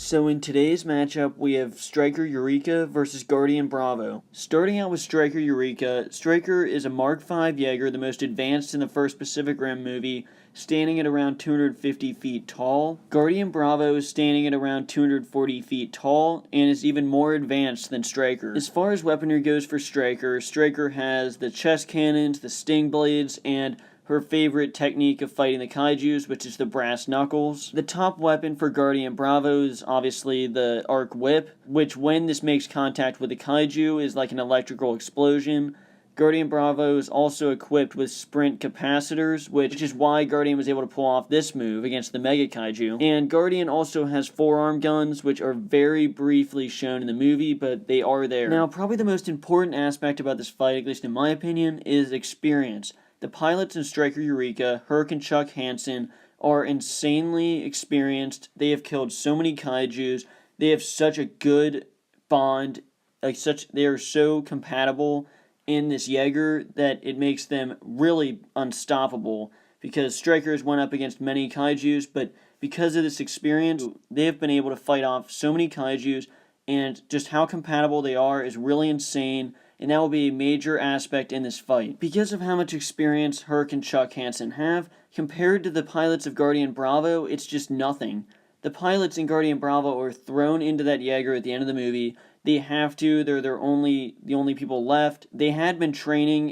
So in today's matchup, we have Striker Eureka versus Guardian Bravo. Starting out with Striker Eureka, Striker is a Mark V Jaeger, the most advanced in the first Pacific Rim movie, standing at around 250 feet tall. Guardian Bravo is standing at around 240 feet tall, and is even more advanced than Striker. As far as weaponry goes for Striker, Striker has the chest cannons, the sting blades, and her favorite technique of fighting the kaijus, which is the brass knuckles. The top weapon for Guardian Bravo is obviously the arc whip, which when this makes contact with the kaiju is like an electrical explosion. Guardian Bravo is also equipped with sprint capacitors, which is why Guardian was able to pull off this move against the Mega Kaiju. And Guardian also has forearm guns, which are very briefly shown in the movie, but they are there. Now, probably the most important aspect about this fight, at least in my opinion, is experience. The pilots in Striker Eureka, Herc and Chuck Hansen, are insanely experienced. They have killed so many kaijus. They have such a good bond. They are so compatible in this Jaeger that it makes them really unstoppable. Because Strikers went up against many kaijus, but because of this experience, they have been able to fight off so many kaijus, and just how compatible they are is really insane. And that will be a major aspect in this fight. Because of how much experience Herc and Chuck Hansen have, compared to the pilots of Guardian Bravo, it's just nothing. The pilots in Guardian Bravo are thrown into that Jaeger at the end of the movie. They have to, they're the only people left. They had been training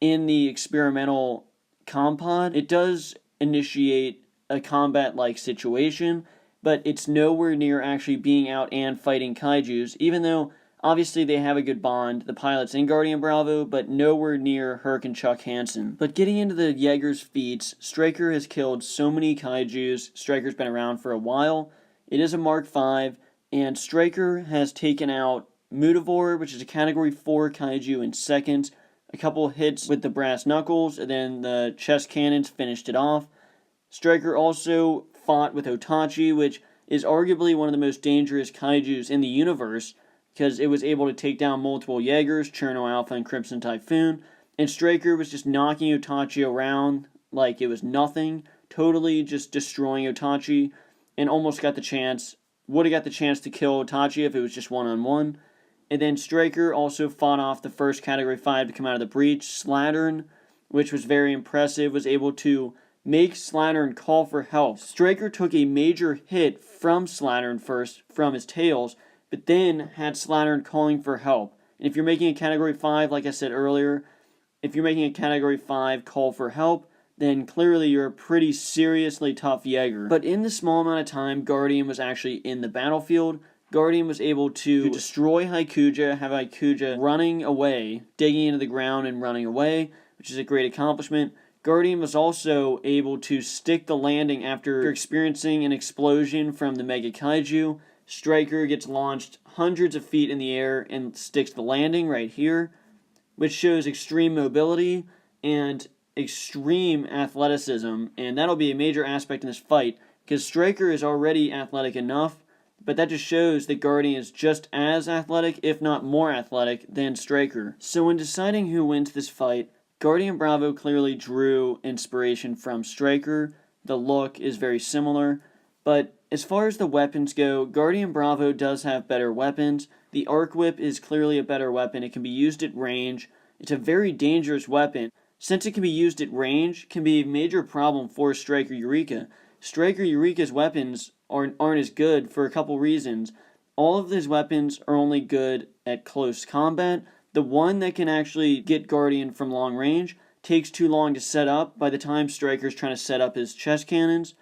in the experimental compod. It does initiate a combat-like situation, but it's nowhere near actually being out and fighting kaijus, even though obviously, they have a good bond, the pilots in Guardian Bravo, but nowhere near Herc and Chuck Hansen. But getting into the Jaeger's feats, Striker has killed so many kaijus. Striker's been around for a while. It is a Mark V, and Striker has taken out Mutavor, which is a Category 4 kaiju, in seconds. A couple hits with the brass knuckles, and then the chest cannons finished it off. Striker also fought with Otachi, which is arguably one of the most dangerous kaijus in the universe, because it was able to take down multiple Jaegers, Cherno Alpha and Crimson Typhoon, and Striker was just knocking Otachi around like it was nothing, totally just destroying Otachi, and almost got the chance, would have got the chance to kill Otachi if it was just one-on-one. And then Striker also fought off the first Category 5 to come out of the breach, Slattern, which was very impressive, was able to make Slattern call for help. Striker took a major hit from Slattern first, from his tails, but then had Slattern calling for help. And if you're making a Category 5, like I said earlier, if you're making a Category 5 call for help, then clearly you're a pretty seriously tough Jaeger. But in the small amount of time Guardian was actually in the battlefield, Guardian was able to destroy Haikuja, have Haikuja running away, digging into the ground and running away, which is a great accomplishment. Guardian was also able to stick the landing after experiencing an explosion from the Mega Kaiju. Striker gets launched hundreds of feet in the air and sticks the landing right here, which shows extreme mobility and extreme athleticism, and that'll be a major aspect in this fight, because Striker is already athletic enough, but that just shows that Guardian is just as athletic, if not more athletic, than Striker. So when deciding who wins this fight, Guardian Bravo clearly drew inspiration from Striker. The look is very similar, but as far as the weapons go, Guardian Bravo does have better weapons. The Arc Whip is clearly a better weapon. It can be used at range. It's a very dangerous weapon. Since it can be used at range, it can be a major problem for Striker Eureka. Striker Eureka's weapons aren't as good for a couple reasons. All of his weapons are only good at close combat. The one that can actually get Guardian from long range takes too long to set up. By the time Striker's trying to set up his chest cannons,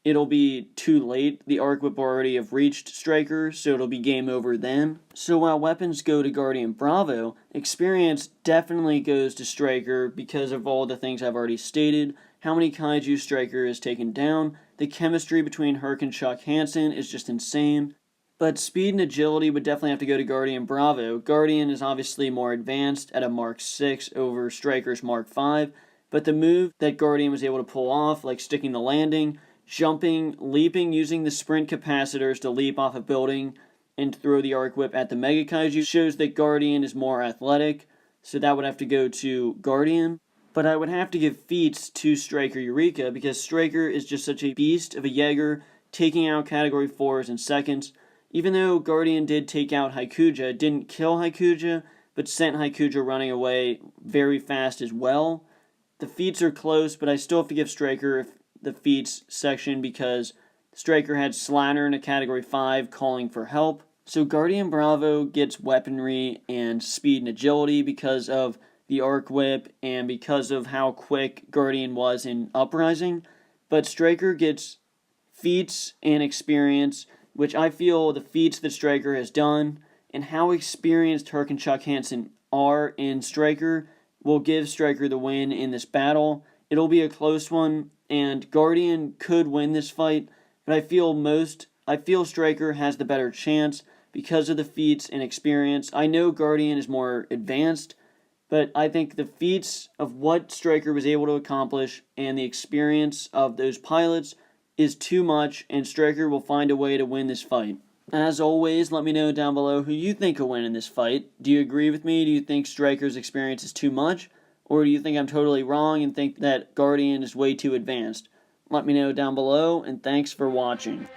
it'll be too late. The Arc Whip already have reached Striker, so it'll be game over then. So while weapons go to Guardian Bravo, experience definitely goes to Striker because of all the things I've already stated. How many kaiju Striker has taken down. The chemistry between Herc and Chuck Hansen is just insane. But speed and agility would definitely have to go to Guardian Bravo. Guardian is obviously more advanced at a Mark 6 over Striker's Mark 5, but the move that Guardian was able to pull off, like sticking the landing, jumping, leaping, using the sprint capacitors to leap off a building and throw the Arc Whip at the Mega Kaiju, shows that Guardian is more athletic, so that would have to go to Guardian. But I would have to give feats to Striker Eureka, because Striker is just such a beast of a Jaeger, taking out Category 4s in seconds. Even though Guardian did take out Haikuja, it didn't kill Haikuja, but sent Haikuja running away very fast as well. The feats are close, but I still have to give Striker the feats section because Striker had Slatter in a Category 5 calling for help. So Guardian Bravo gets weaponry and speed and agility because of the Arc Whip and because of how quick Guardian was in Uprising. But Striker gets feats and experience, which I feel the feats that Striker has done and how experienced Herc and Chuck Hansen are in Striker will give Striker the win in this battle. It'll be a close one, and Guardian could win this fight, but I feel Striker has the better chance because of the feats and experience. I know Guardian is more advanced, but I think the feats of what Striker was able to accomplish and the experience of those pilots is too much, and Striker will find a way to win this fight. As always, let me know down below who you think will win in this fight. Do you agree with me? Do you think Striker's experience is too much? Or do you think I'm totally wrong and think that Guardian is way too advanced? Let me know down below, and thanks for watching.